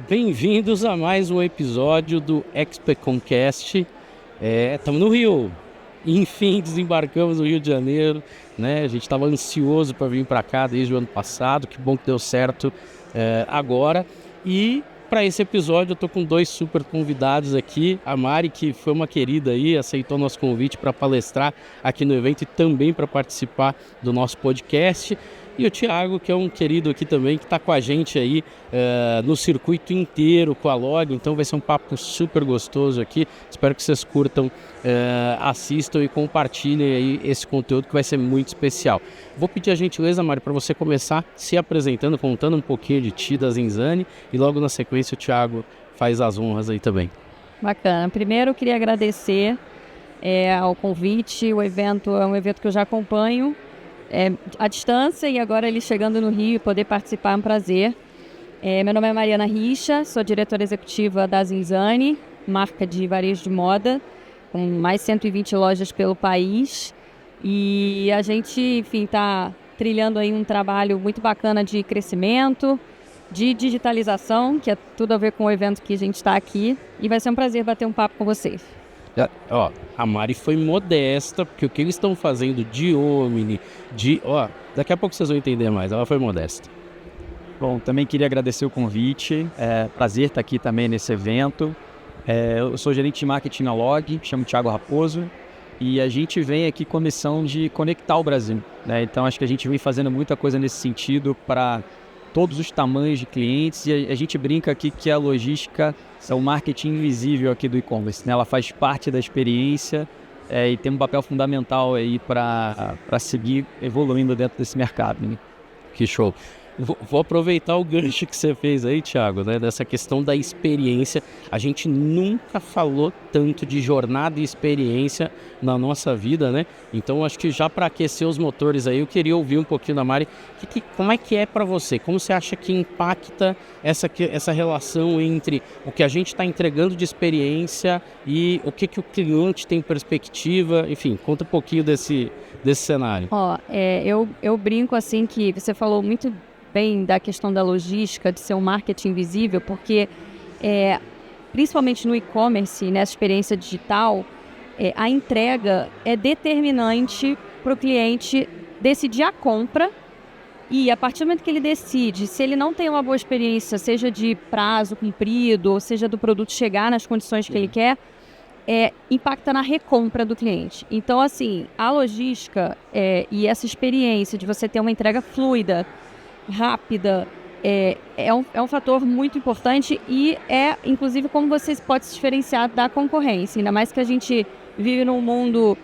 Bem-vindos a mais um episódio do ExpeComcast. Estamos no Rio. Enfim, desembarcamos no Rio de Janeiro, né? A gente estava ansioso para vir para cá desde o ano passado. Que bom que deu certo agora. E para esse episódio eu estou com dois super convidados aqui. A Mari, que foi uma querida aí, aceitou nosso convite para palestrar aqui no evento e também para participar do nosso podcast. E o Thiago, que é um querido aqui também, que está com a gente aí no circuito inteiro com a Log. Então vai ser um papo super gostoso aqui. Espero que vocês curtam, assistam e compartilhem aí esse conteúdo que vai ser muito especial. Vou pedir a gentileza, Mari, para você começar se apresentando, contando um pouquinho de ti, da Zinzane. E logo na sequência o Thiago faz as honras aí também. Bacana. Primeiro eu queria agradecer ao convite. O evento é um evento que eu já acompanho à distância, e agora ele chegando no Rio e poder participar é um prazer. Meu nome é Mariana Richa, sou diretora executiva da Zinzane, marca de varejo de moda, com mais 120 lojas pelo país. E a gente, enfim, está trilhando aí um trabalho muito bacana de crescimento, de digitalização, que é tudo a ver com o evento que a gente está aqui. E vai ser um prazer bater um papo com vocês. A Mari foi modesta, porque o que eles estão fazendo de Omni, daqui a pouco vocês vão entender mais, ela foi modesta. Bom, também queria agradecer o convite, prazer estar aqui também nesse evento. Eu sou gerente de marketing na Log, chamo Thiago Raposo, e a gente vem aqui com a missão de conectar o Brasil, né? Então acho que a gente vem fazendo muita coisa nesse sentido para todos os tamanhos de clientes, e a gente brinca aqui que a logística é o marketing invisível aqui do e-commerce, né? Ela faz parte da experiência e tem um papel fundamental aí para seguir evoluindo dentro desse mercado, né? Que show! Vou aproveitar o gancho que você fez aí, Thiago, né, dessa questão da experiência. A gente nunca falou tanto de jornada e experiência na nossa vida, né? Então, acho que já para aquecer os motores aí, eu queria ouvir um pouquinho da Mari. Como é que é para você? Como você acha que impacta essa relação entre o que a gente está entregando de experiência e o que o cliente tem perspectiva? Enfim, conta um pouquinho desse cenário. Eu brinco assim que você falou muito bem da questão da logística, de ser um marketing visível, porque principalmente no e-commerce, nessa experiência digital, a entrega é determinante para o cliente decidir a compra. E a partir do momento que ele decide, se ele não tem uma boa experiência, seja de prazo cumprido, ou seja do produto chegar nas condições que ele quer, impacta na recompra do cliente. Então, assim, a logística e essa experiência de você ter uma entrega fluida, rápida, é um fator muito importante, e inclusive, como você pode se diferenciar da concorrência. Ainda mais que a gente vive num mundo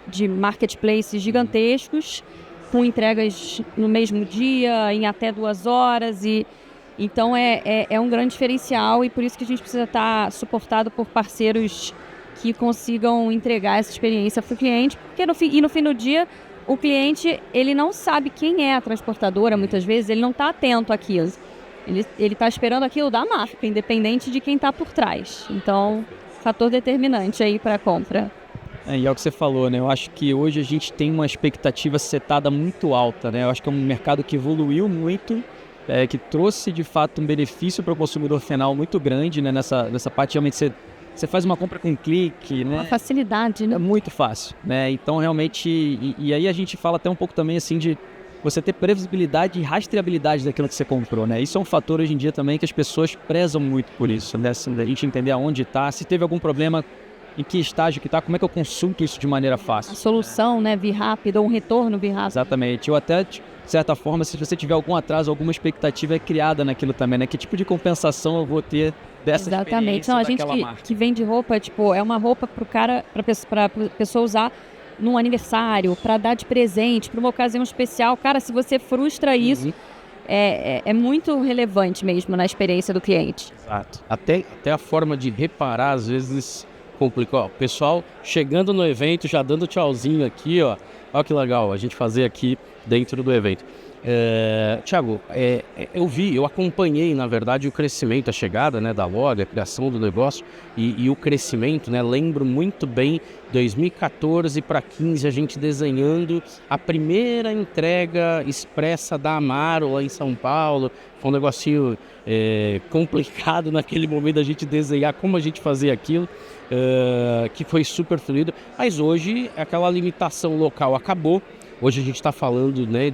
de marketplaces gigantescos, com entregas no mesmo dia, em até 2 horas, então é um grande diferencial, e por isso que a gente precisa estar suportado por parceiros que consigam entregar essa experiência para o cliente, porque no fim do dia o cliente, ele não sabe quem é a transportadora, muitas vezes ele não está atento àquilo, ele está esperando aquilo da marca, independente de quem está por trás. Então, fator determinante aí para a compra. E é o que você falou, né? Eu acho que hoje a gente tem uma expectativa setada muito alta, né? Eu acho que é um mercado que evoluiu muito, que trouxe de fato um benefício para o consumidor final muito grande, né? Nessa parte, realmente você faz uma compra com um clique, né? Uma facilidade, né? É muito fácil, né? Então realmente, e aí a gente fala até um pouco também assim de você ter previsibilidade e rastreabilidade daquilo que você comprou, né? Isso é um fator hoje em dia também que as pessoas prezam muito por isso, né? Assim, a gente entender aonde está, se teve algum problema, em que estágio que está, como é que eu consulto isso de maneira fácil. A solução, né, vir rápido, ou um retorno vir rápido. Exatamente. Ou até, de certa forma, se você tiver algum atraso, alguma expectativa é criada naquilo também, né? Que tipo de compensação eu vou ter dessa experiência daquela marca? Exatamente. A gente que vende roupa, é uma roupa para o cara, para a pessoa usar num aniversário, para dar de presente, para uma ocasião especial. Cara, se você frustra isso, é muito relevante mesmo na experiência do cliente. Exato. Até a forma de reparar, às vezes, complica. O pessoal chegando no evento, já dando tchauzinho aqui, ó que legal a gente fazer aqui dentro do evento. Thiago, eu acompanhei, na verdade, o crescimento, a chegada, né, da Log, a criação do negócio e o crescimento, né? Lembro muito bem, 2014 para 2015, a gente desenhando a primeira entrega expressa da Amaro lá em São Paulo. Foi um negocinho complicado naquele momento a gente desenhar como a gente fazia aquilo, que foi super fluido. Mas hoje aquela limitação local acabou. Hoje a gente está falando, né,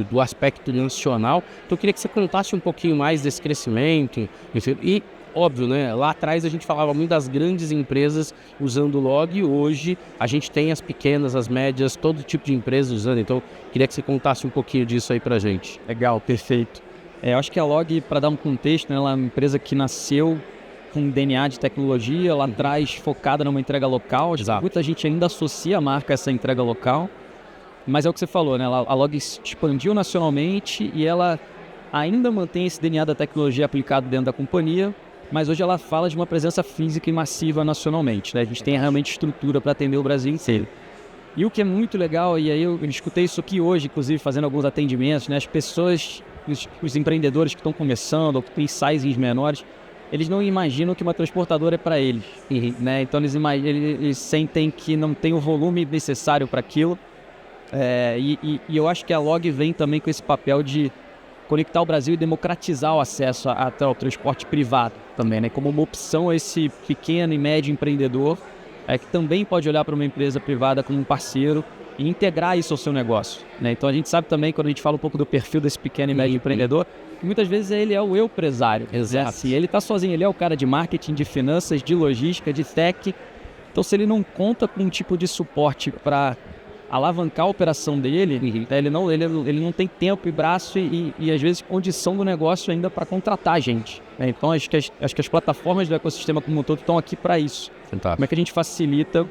do aspecto nacional. Então eu queria que você contasse um pouquinho mais desse crescimento. Enfim, e, óbvio, né, lá atrás a gente falava muito das grandes empresas usando o Log, e hoje a gente tem as pequenas, as médias, todo tipo de empresa usando. Então eu queria que você contasse um pouquinho disso aí pra gente. Legal, perfeito. Eu acho que a Log, para dar um contexto, né, ela é uma empresa que nasceu com DNA de tecnologia, lá atrás focada numa entrega local. Muita gente ainda associa a marca a essa entrega local. Mas é o que você falou, né? A Log expandiu nacionalmente e ela ainda mantém esse DNA da tecnologia aplicado dentro da companhia, mas hoje ela fala de uma presença física e massiva nacionalmente, né? A gente tem realmente estrutura para atender o Brasil inteiro. E o que é muito legal, e aí eu escutei isso aqui hoje, inclusive fazendo alguns atendimentos, né? As pessoas, os empreendedores que estão começando, ou que têm sizings menores, eles não imaginam que uma transportadora é para eles, né? Então eles sentem que não tem o volume necessário para aquilo. E eu acho que a Log vem também com esse papel de conectar o Brasil e democratizar o acesso até ao transporte privado também, né? Como uma opção a esse pequeno e médio empreendedor que também pode olhar para uma empresa privada como um parceiro e integrar isso ao seu negócio, né? Então a gente sabe também, quando a gente fala um pouco do perfil desse pequeno e médio empreendedor, que muitas vezes ele é o empresário. Exato. Assim, ele está sozinho, ele é o cara de marketing, de finanças, de logística, de tech. Então se ele não conta com um tipo de suporte para alavancar a operação dele, ele não tem tempo e braço e às vezes condição do negócio ainda para contratar gente, né? Então acho que as plataformas do ecossistema como um todo estão aqui para isso. Fantástico. Como é que a gente facilita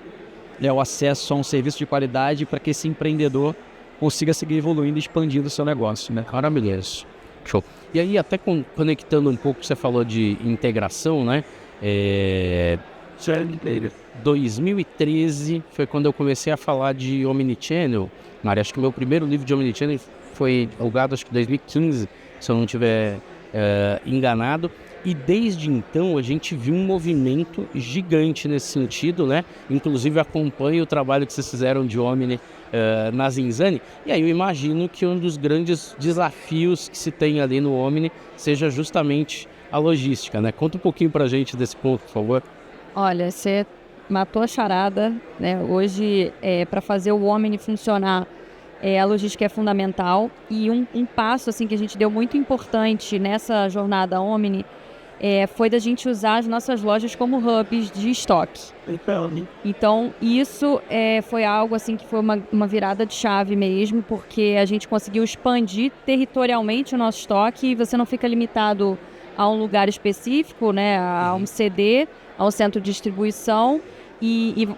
o acesso a um serviço de qualidade para que esse empreendedor consiga seguir evoluindo e expandindo o seu negócio, né? Maravilhoso. Show. E aí, até conectando um pouco, você falou de integração, né? 2013 foi quando eu comecei a falar de Omnichannel. Mari, acho que o meu primeiro livro de Omnichannel foi alugado, acho que em 2015, se eu não estiver enganado. E desde então a gente viu um movimento gigante nesse sentido, né? Inclusive acompanho o trabalho que vocês fizeram de Omni na Zinzane. E aí eu imagino que um dos grandes desafios que se tem ali no Omni seja justamente a logística, né? Conta um pouquinho pra gente desse ponto, por favor. Olha, você matou a charada, né? Hoje, para fazer o Omni funcionar, a logística é fundamental. E um passo assim, que a gente deu muito importante nessa jornada Omni foi da gente usar as nossas lojas como hubs de estoque. Então, isso foi algo assim que foi uma virada de chave mesmo, porque a gente conseguiu expandir territorialmente o nosso estoque e você não fica limitado a um lugar específico, né? A um CD, a um centro de distribuição,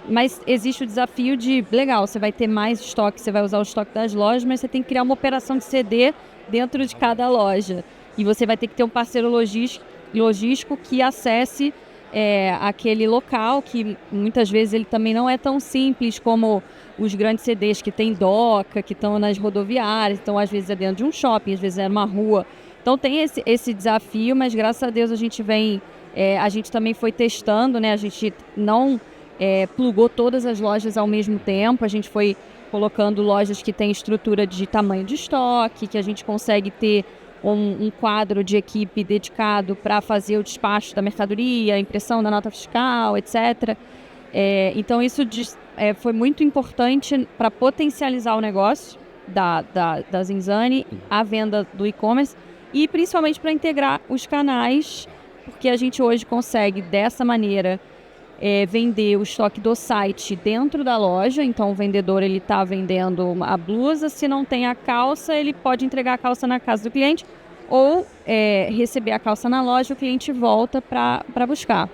mas existe o desafio de, legal, você vai ter mais estoque, você vai usar o estoque das lojas, mas você tem que criar uma operação de CD dentro de cada loja. E você vai ter que ter um parceiro logístico que acesse aquele local, que muitas vezes ele também não é tão simples como os grandes CDs que tem doca, que estão nas rodoviárias, então às vezes é dentro de um shopping, às vezes é numa rua. Então tem esse desafio, mas graças a Deus a gente também foi testando, né? A gente não plugou todas as lojas ao mesmo tempo, a gente foi colocando lojas que têm estrutura de tamanho de estoque, que a gente consegue ter um quadro de equipe dedicado para fazer o despacho da mercadoria, a impressão da nota fiscal, etc. Então isso foi muito importante para potencializar o negócio da Zinzane, a venda do e-commerce, e principalmente para integrar os canais, porque a gente hoje consegue, dessa maneira, vender o estoque do site dentro da loja. Então o vendedor está vendendo a blusa, se não tem a calça, ele pode entregar a calça na casa do cliente ou receber a calça na loja, o cliente volta para buscar.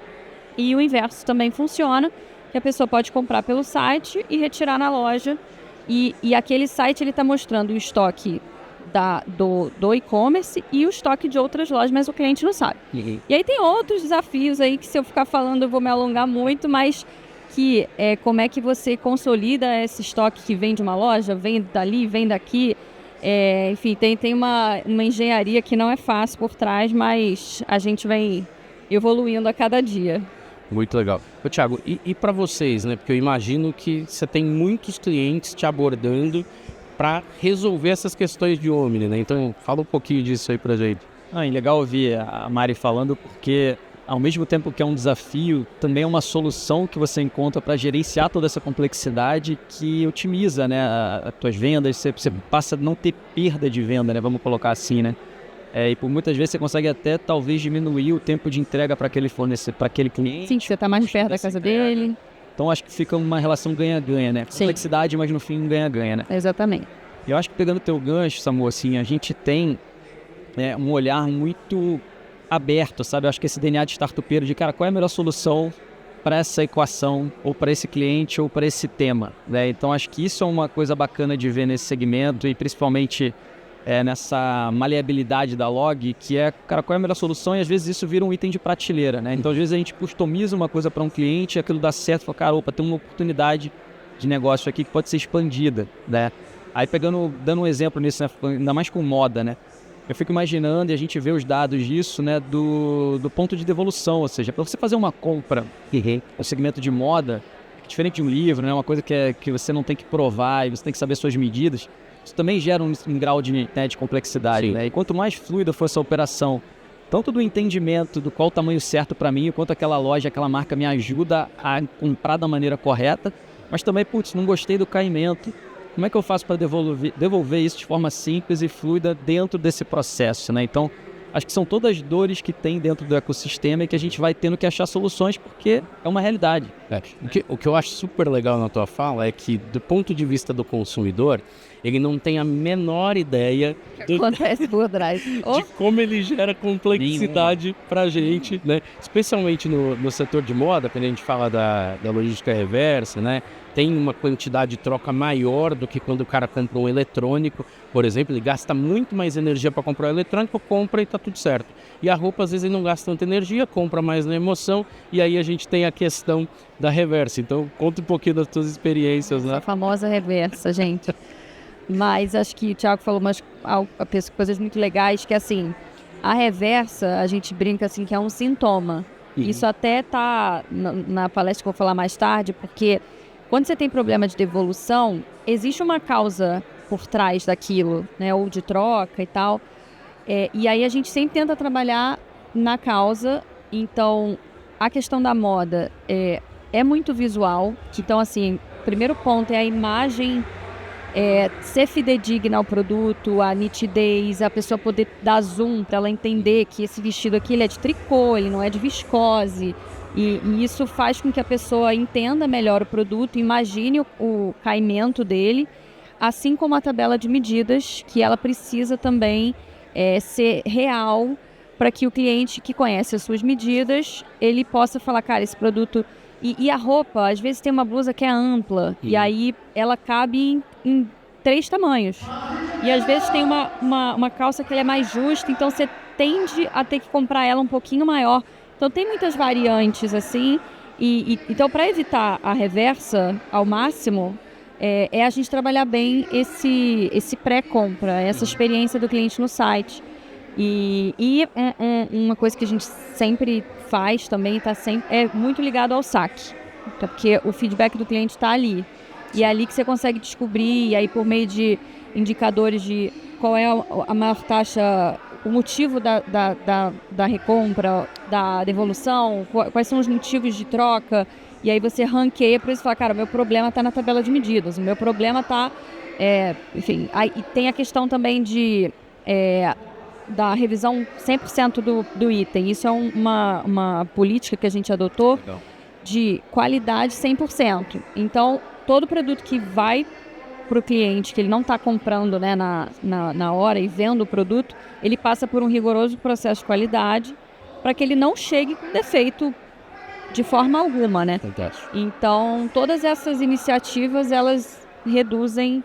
E o inverso também funciona, que a pessoa pode comprar pelo site e retirar na loja, e aquele site está mostrando o estoque do e-commerce e o estoque de outras lojas, mas o cliente não sabe. E aí tem outros desafios aí que, se eu ficar falando, eu vou me alongar muito, mas que como é que você consolida esse estoque que vem de uma loja, vem dali, vem daqui, Enfim, tem uma engenharia que não é fácil por trás, mas a gente vem evoluindo a cada dia. Muito legal. Ô, Thiago, e para vocês, né? Porque eu imagino que você tem muitos clientes te abordando para resolver essas questões de Omni, né? Então, fala um pouquinho disso aí pra gente. É legal ouvir a Mari falando, porque ao mesmo tempo que é um desafio, também é uma solução que você encontra para gerenciar toda essa complexidade que otimiza, né, as tuas vendas, você passa a não ter perda de venda, né, vamos colocar assim, né? E por muitas vezes você consegue até talvez diminuir o tempo de entrega para aquele fornecedor, para aquele cliente. Sim, você está mais perto da casa dele. Então acho que fica uma relação ganha-ganha, né? Complexidade, mas no fim ganha-ganha, né? Exatamente. Eu acho que pegando o teu gancho, Samu, assim, a gente tem um olhar muito aberto, sabe? Eu acho que esse DNA de startupeiro de, cara, qual é a melhor solução para essa equação, ou para esse cliente, ou para esse tema, né? Então acho que isso é uma coisa bacana de ver nesse segmento e principalmente nessa maleabilidade da Log, que é, cara, qual é a melhor solução? E às vezes isso vira um item de prateleira, né? Então às vezes a gente customiza uma coisa para um cliente, aquilo dá certo, fala, cara, opa, tem uma oportunidade de negócio aqui que pode ser expandida, né? Aí dando um exemplo nisso, né? Ainda mais com moda, né? Eu fico imaginando, e a gente vê os dados disso, né, do ponto de devolução, ou seja, para você fazer uma compra no segmento de moda, diferente de um livro, né, uma coisa que você não tem que provar e você tem que saber suas medidas, isso também gera um grau de complexidade, né? E quanto mais fluida for essa operação, tanto do entendimento do qual o tamanho certo para mim, quanto aquela loja, aquela marca me ajuda a comprar da maneira correta, mas também, putz, não gostei do caimento. Como é que eu faço para devolver isso de forma simples e fluida dentro desse processo, né? Então, acho que são todas dores que tem dentro do ecossistema e que a gente vai tendo que achar soluções porque é uma realidade. O que eu acho super legal na tua fala é que, do ponto de vista do consumidor, ele não tem a menor ideia acontece por trás. De como ele gera complexidade pra gente, né? Especialmente no setor de moda, quando a gente fala da logística reversa, né? Tem uma quantidade de troca maior do que quando o cara compra um eletrônico, por exemplo, ele gasta muito mais energia para comprar o eletrônico, compra e tá tudo certo. E a roupa, às vezes, ele não gasta tanta energia, compra mais na emoção, e aí a gente tem a questão da reversa. Então, conta um pouquinho das tuas experiências, né? A famosa reversa, gente. Mas acho que o Thiago falou coisas muito legais, que assim, a reversa, a gente brinca assim, que é um sintoma. Isso até tá na palestra que eu vou falar mais tarde, porque quando você tem problema de devolução, existe uma causa por trás daquilo, né? Ou de troca e tal. E aí a gente sempre tenta trabalhar na causa. Então, a questão da moda é muito visual. Então, assim, o primeiro ponto é a imagem ser fidedigna ao produto, a nitidez, a pessoa poder dar zoom para ela entender que esse vestido aqui ele é de tricô, ele não é de viscose. E isso faz com que a pessoa entenda melhor o produto, imagine o caimento dele, assim como a tabela de medidas, que ela precisa também ser real, para que o cliente que conhece as suas medidas, ele possa falar, cara, esse produto... E a roupa, às vezes tem uma blusa que é ampla, e aí ela cabe em 3 tamanhos. E às vezes tem uma calça que ela é mais justa, então você tende a ter que comprar ela um pouquinho maior. Então tem muitas variantes assim, então para evitar a reversa ao máximo, a gente trabalhar bem esse pré-compra, essa experiência do cliente no site. E uma coisa que a gente sempre faz também, é muito ligado ao saque, porque o feedback do cliente está ali. E é ali que você consegue descobrir, e aí por meio de indicadores de qual é a maior taxa, o motivo da recompra, da devolução, quais são os motivos de troca, e aí você ranqueia para isso e fala, cara, o meu problema está na tabela de medidas, o meu problema está... enfim, aí tem a questão também da revisão 100% do item. Isso é uma política que a gente adotou. Legal. De qualidade 100%. Então, todo produto que vai para o cliente, que ele não está comprando, né, na hora e vendo o produto, ele passa por um rigoroso processo de qualidade para que ele não chegue com defeito de forma alguma, né? Fantástico. Então, todas essas iniciativas, elas reduzem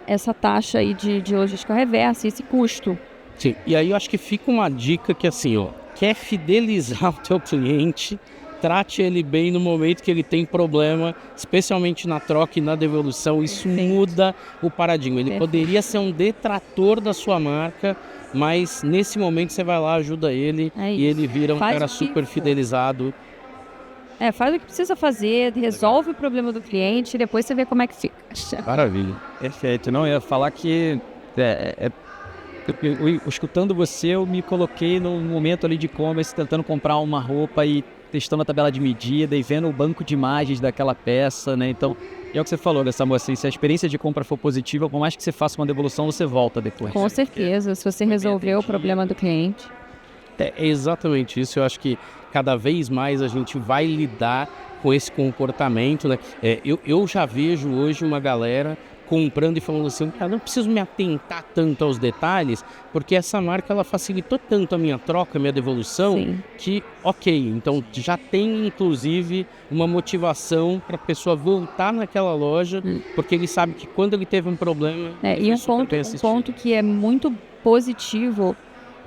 essa taxa aí de logística reversa, esse custo. Sim, e aí eu acho que fica uma dica que assim, quer fidelizar o teu cliente, trate ele bem no momento que ele tem problema, especialmente na troca e na devolução. Isso muda o paradigma. Ele poderia ser um detrator da sua marca, mas nesse momento você vai lá, ajuda ele e ele vira um cara super fidelizado. Faz o que precisa fazer, resolve o problema do cliente e depois você vê como é que fica. Maravilha. Perfeito. Não, eu ia falar que escutando você, eu me coloquei num momento ali de e-commerce, tentando comprar uma roupa e testando a tabela de medida e vendo o banco de imagens daquela peça, né? Então, é o que você falou, né, Samu? Assim, se a experiência de compra for positiva, por mais que você faça uma devolução, você volta depois. Com certeza, se você resolver o problema do cliente. É exatamente isso. Eu acho que cada vez mais a gente vai lidar com esse comportamento, né? Eu já vejo hoje uma galera comprando e falando assim, cara, não preciso me atentar tanto aos detalhes, porque essa marca ela facilitou tanto a minha troca, a minha devolução, Sim. que ok, então já tem inclusive uma motivação para a pessoa voltar naquela loja, porque ele sabe que quando ele teve um problema... E um ponto que é muito positivo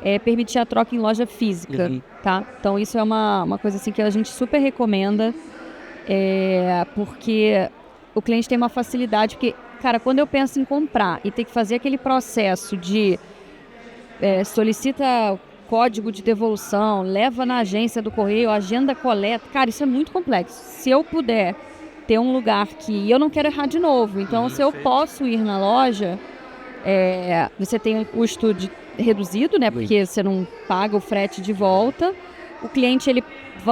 é permitir a troca em loja física, tá? Então isso é uma coisa assim que a gente super recomenda, porque o cliente tem uma facilidade, porque, cara, quando eu penso em comprar e ter que fazer aquele processo de solicita código de devolução, leva na agência do correio, agenda coleta, cara, isso é muito complexo. Se eu puder ter um lugar que eu não quero errar de novo, então se eu posso ir na loja, você tem um custo reduzido, né? Porque você não paga o frete de volta. O cliente, ele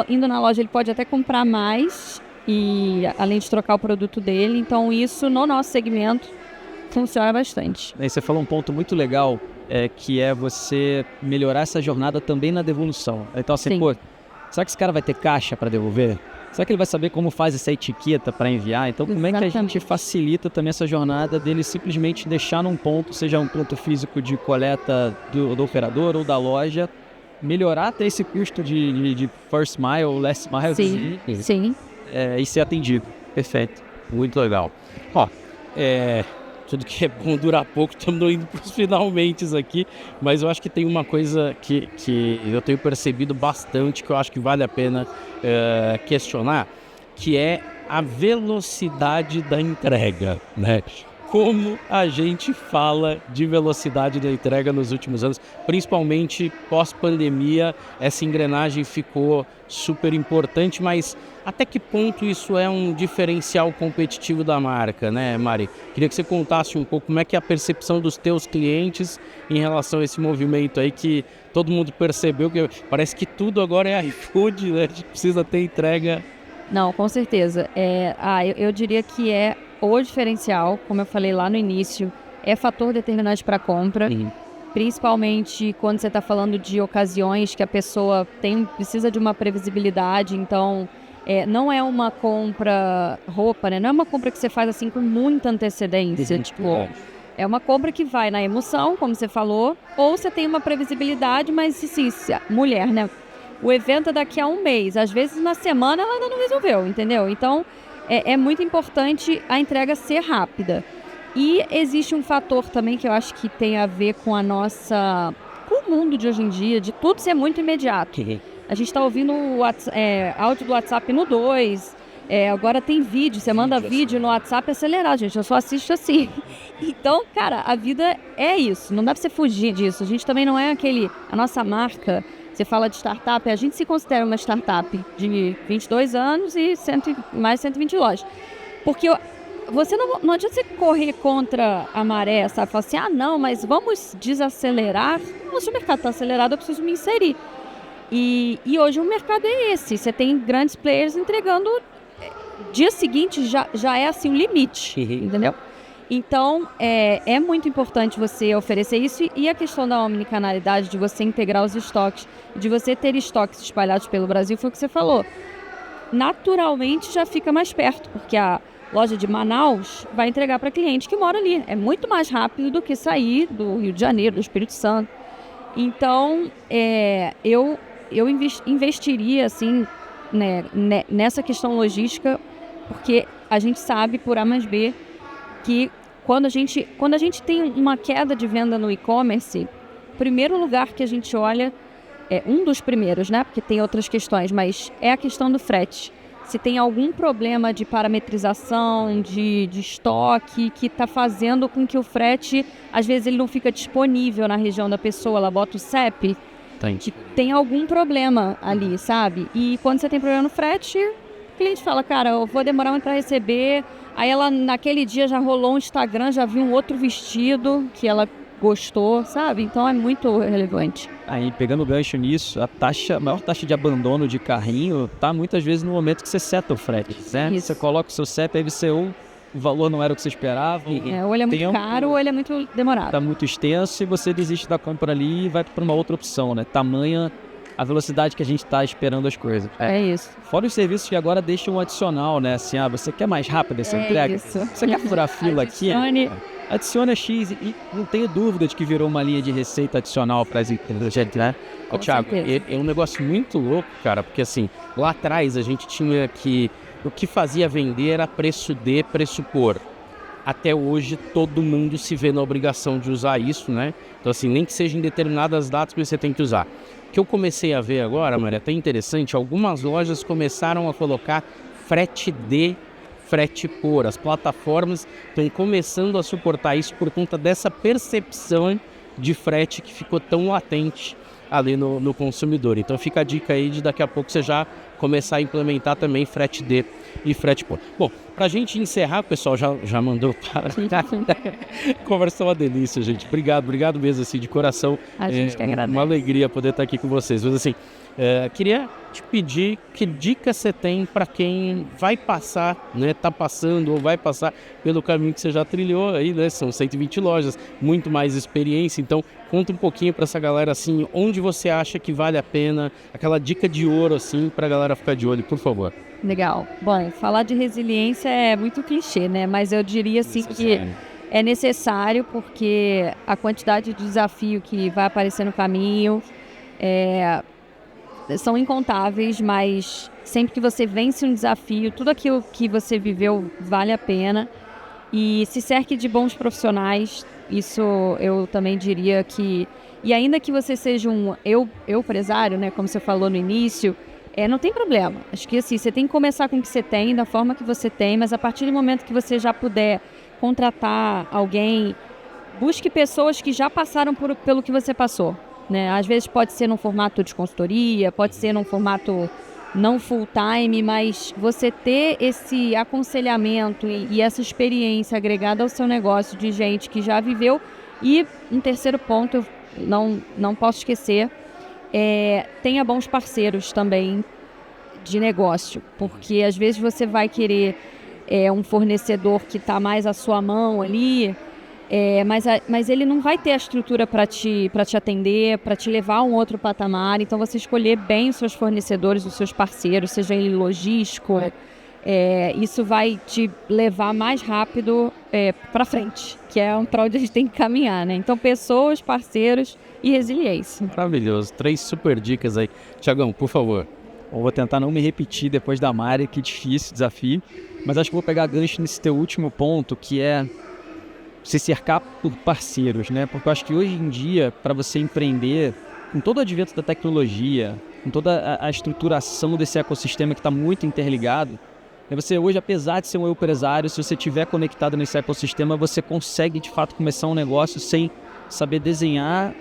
indo na loja, ele pode até comprar mais, e além de trocar o produto dele. Então isso no nosso segmento funciona bastante. Aí você falou um ponto muito legal, que é você melhorar essa jornada também na devolução. Então assim, Sim. pô, será que esse cara vai ter caixa para devolver? Será que ele vai saber como faz essa etiqueta para enviar? Então como é que a gente facilita também essa jornada dele simplesmente deixar num ponto, seja um ponto físico de coleta do operador ou da loja, melhorar até esse custo de first mile ou last mile? Sim. E ser atendido. Perfeito. Muito legal. Ó, tudo que é bom dura pouco, estamos indo para os finalmente aqui, mas eu acho que tem uma coisa que eu tenho percebido bastante, que eu acho que vale a pena questionar, que é a velocidade da entrega, né? Como a gente fala de velocidade da entrega nos últimos anos, principalmente pós-pandemia, essa engrenagem ficou super importante, mas até que ponto isso é um diferencial competitivo da marca, né, Mari? Queria que você contasse um pouco como é que é a percepção dos teus clientes em relação a esse movimento aí que todo mundo percebeu, que parece que tudo agora é iFood, né? A gente precisa ter entrega. Não, com certeza. Eu diria que o diferencial, como eu falei lá no início, é fator determinante para a compra, principalmente quando você está falando de ocasiões que a pessoa precisa de uma previsibilidade. Então, não é uma compra roupa, né? Não é uma compra que você faz assim com muita antecedência. É uma compra que vai na emoção, como você falou, ou você tem uma previsibilidade, mas sim, mulher, né? O evento é daqui a um mês, às vezes na semana ela ainda não resolveu, entendeu? Então, é muito importante a entrega ser rápida. E existe um fator também que eu acho que tem a ver com com o mundo de hoje em dia, de tudo ser muito imediato. A gente está ouvindo áudio do WhatsApp no 2, agora tem vídeo, você manda vídeo no WhatsApp acelerado, gente, eu só assisto assim. Então, cara, a vida é isso, não dá para você fugir disso. A gente também não é a nossa marca. Você fala de startup, a gente se considera uma startup de 22 anos e mais 120 lojas. Porque você não adianta você correr contra a maré, sabe? Falar assim, não, mas vamos desacelerar. Se o mercado está acelerado, eu preciso me inserir. E hoje o mercado é esse. Você tem grandes players entregando, dia seguinte já é assim o limite, entendeu? Então, é muito importante você oferecer isso, e a questão da omnicanalidade, de você integrar os estoques, de você ter estoques espalhados pelo Brasil, foi o que você falou. Naturalmente já fica mais perto, porque a loja de Manaus vai entregar para cliente que mora ali. É muito mais rápido do que sair do Rio de Janeiro, do Espírito Santo. Então, eu investiria assim, né, nessa questão logística, porque a gente sabe por A mais B que quando a gente tem uma queda de venda no e-commerce, o primeiro lugar que a gente olha é um dos primeiros, né? Porque tem outras questões, mas é a questão do frete. Se tem algum problema de parametrização, de estoque, que está fazendo com que o frete, às vezes ele não fica disponível na região da pessoa, ela bota o CEP, que tem algum problema ali, sabe? E quando você tem problema no frete, o cliente fala, cara, eu vou demorar muito para receber. Aí ela, naquele dia, já rolou um Instagram, já viu um outro vestido que ela gostou, sabe? Então é muito relevante. Aí, pegando o gancho nisso, a maior taxa de abandono de carrinho tá muitas vezes no momento que você seta o frete, né? Isso. Você coloca o seu CEP, aí você o valor não era o que você esperava. Ou ele é muito caro ou ele é muito demorado. Tá muito extenso e você desiste da compra ali e vai para uma outra opção, né? Tamanha a velocidade que a gente tá esperando as coisas. É isso. Fora os serviços que agora deixam um adicional, né? Assim, você quer mais rápido essa entrega? Isso. Você quer furar fila aqui? Adiciona X e não tenho dúvida de que virou uma linha de receita adicional para as empresas, né? Ô, Thiago, é um negócio muito louco, cara, porque assim, lá atrás a gente tinha que... O que fazia vender era preço de, preço por. Até hoje todo mundo se vê na obrigação de usar isso, né? Então assim, nem que seja em determinadas datas que você tem que usar. O que eu comecei a ver agora, Maria, é até interessante, algumas lojas começaram a colocar frete de, frete por. As plataformas estão começando a suportar isso por conta dessa percepção de frete que ficou tão latente ali no consumidor. Então fica a dica aí de daqui a pouco você já começar a implementar também frete de e frete por. Bom, pra gente encerrar, o pessoal já mandou para. Conversa é uma delícia, gente. Obrigado mesmo, assim, de coração. A gente que agradece. Uma alegria poder estar aqui com vocês. Mas assim, queria te pedir que dica você tem para quem vai passar, né? Tá passando ou vai passar pelo caminho que você já trilhou aí, né? São 120 lojas, muito mais experiência. Então, conta um pouquinho para essa galera, assim, onde você acha que vale a pena, aquela dica de ouro, assim, pra galera ficar de olho, por favor. Legal. Bom, falar de resiliência é muito clichê, né? Mas eu diria assim que é necessário porque a quantidade de desafio que vai aparecer no caminho são incontáveis, mas sempre que você vence um desafio, tudo aquilo que você viveu vale a pena. E se cerque de bons profissionais, isso eu também diria que... E ainda que você seja um empresário, né, como você falou no início, não tem problema. Acho que assim, você tem que começar com o que você tem, da forma que você tem, mas a partir do momento que você já puder contratar alguém, busque pessoas que já passaram pelo que você passou, né? Às vezes pode ser num formato de consultoria, pode ser num formato não full time, mas você ter esse aconselhamento e essa experiência agregada ao seu negócio de gente que já viveu. E um terceiro ponto, não posso esquecer, tenha bons parceiros também de negócio, porque às vezes você vai querer um fornecedor que está mais à sua mão ali, mas ele não vai ter a estrutura para te atender, para te levar a um outro patamar. Então você escolher bem os seus fornecedores, os seus parceiros, seja ele logístico, isso vai te levar mais rápido para frente, que é para onde a gente tem que caminhar, né? Então pessoas, parceiros e resiliência. Maravilhoso, 3 super dicas aí. Tiagão, por favor. Eu vou tentar não me repetir depois da Mari, que difícil desafio, mas acho que vou pegar gancho nesse teu último ponto, que é se cercar por parceiros, né? Porque eu acho que hoje em dia, para você empreender, com todo o advento da tecnologia, com toda a estruturação desse ecossistema que está muito interligado, você hoje, apesar de ser um empresário, se você estiver conectado nesse ecossistema, você consegue de fato começar um negócio sem saber desenhar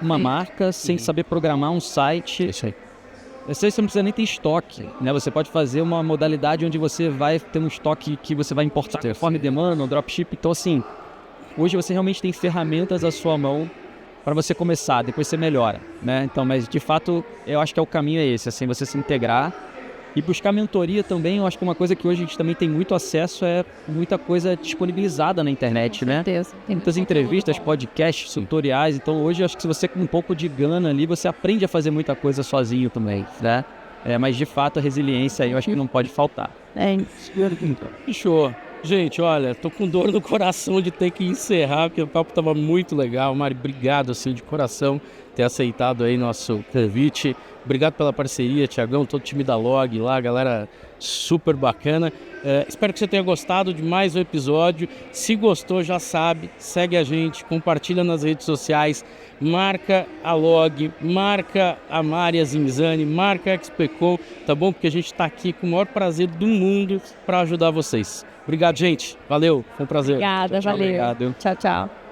uma marca, sem saber programar um site. Isso aí. Você não precisa nem ter estoque, né? Você pode fazer uma modalidade onde você vai ter um estoque que você vai importar conforme demanda, um dropship. Então, assim, hoje você realmente tem ferramentas à sua mão para você começar, depois você melhora, né? Então, mas de fato, eu acho que o caminho é esse, assim, você se integrar e buscar mentoria também. Eu acho que uma coisa que hoje a gente também tem muito acesso é muita coisa disponibilizada na internet, né? Tem muitas entrevistas, podcasts, tutoriais. Então hoje eu acho que se você com um pouco de gana ali, você aprende a fazer muita coisa sozinho também, né? Mas de fato a resiliência aí eu acho que não pode faltar. Fechou. Gente, olha, tô com dor no coração de ter que encerrar, porque o papo tava muito legal. Mari, obrigado, assim, de coração, ter aceitado aí nosso convite. Obrigado pela parceria, Tiagão, todo o time da Log lá, galera super bacana. Espero que você tenha gostado de mais um episódio. Se gostou, já sabe, segue a gente, compartilha nas redes sociais, marca a Log, marca a Maria Zinzani, marca a XPCon, tá bom? Porque a gente está aqui com o maior prazer do mundo para ajudar vocês. Obrigado, gente. Valeu, foi um prazer. Obrigada, valeu. Obrigado. Tchau, tchau.